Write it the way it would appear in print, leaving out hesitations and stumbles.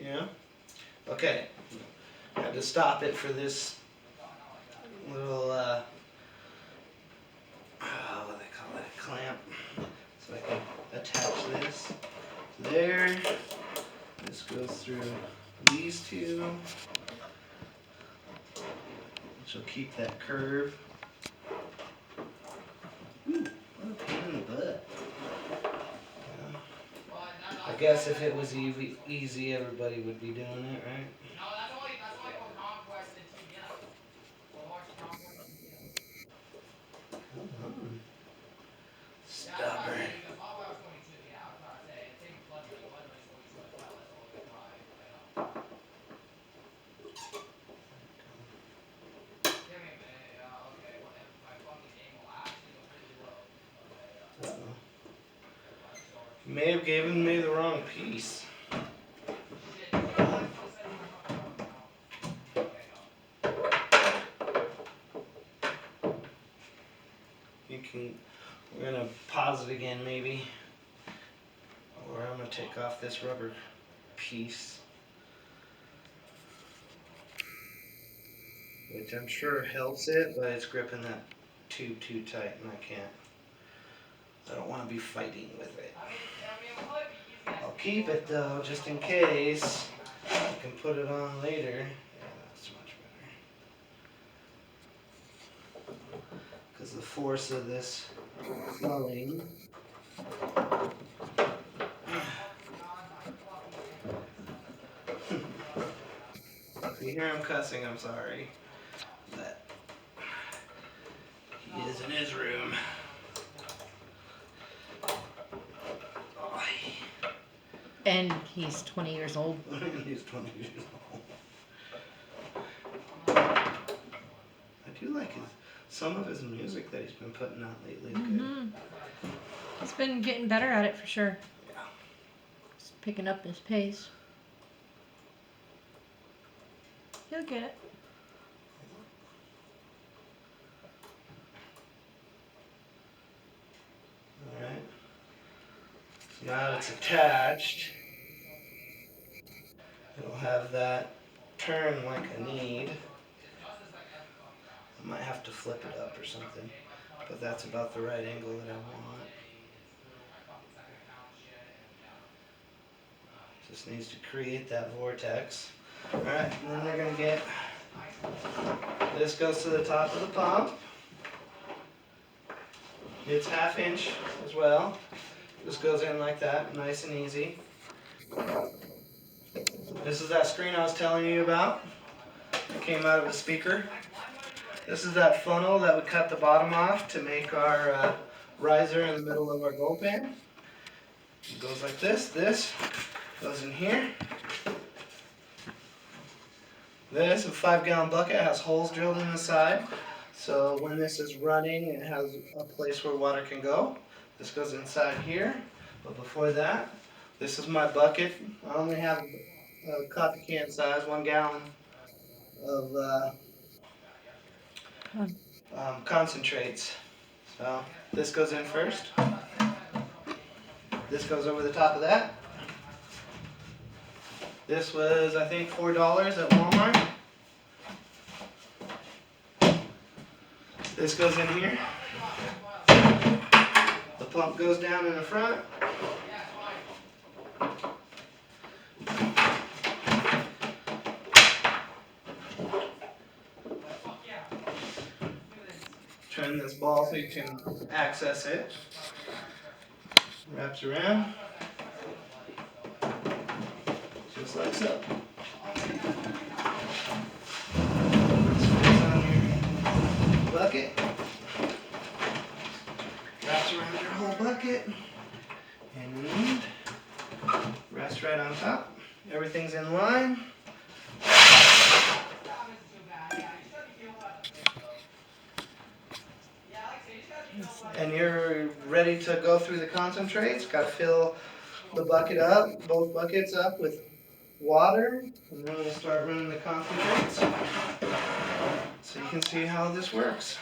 Yeah. Okay. I had to stop it for this little what do they call it? A clamp. So I can attach this to there. This goes through these two, which will keep that curve. Ooh, what a pain in the butt. I guess if it was easy, everybody would be doing it, right? Come on. Stubborn. Uh-oh. You may have given me the wrong piece. You can, we're gonna pause it again maybe. Or I'm gonna take off this rubber piece. Which I'm sure helps it, but it's gripping that tube too tight and I can't. I don't want to be fighting with it. I'll keep it though, just in case. I can put it on later. Yeah, that's much better. Because the force of this flowing. If you hear him cussing, I'm sorry. But he is in his room. And he's 20 years old. He's 20 years old. I do like some of his music that he's been putting out lately. Good. He's been getting better at it for sure. Yeah. He's picking up his pace. He'll get it. Alright. So now it's attached. It'll have that turn like I need. I might have to flip it up or something, but that's about the right angle that I want. Just needs to create that vortex. Alright, and then we're going to get, this goes to the top of the pump. It's 1/2 inch as well. Just goes in like that, nice and easy. This is that screen I was telling you about. It came out of the speaker. This is that funnel that we cut the bottom off to make our riser in the middle of our gold pan. It goes like this. This goes in here. This, a 5-gallon bucket, has holes drilled in the side. So when this is running, it has a place where water can go. This goes inside here. But before that, this is my bucket. I only have a coffee can size, 1 gallon of concentrates. So this goes in first. This goes over the top of that. This was, I think, $4 at Walmart. This goes in here. The pump goes down in the front. Turn this ball so you can access it. Wraps around. Just like so. Fits on your bucket. Wraps around your whole bucket. And rests right on top. Everything's in line. And you're ready to go through the concentrates. Got to fill the bucket up, both buckets up with water, and then we'll start running the concentrates so you can see how this works.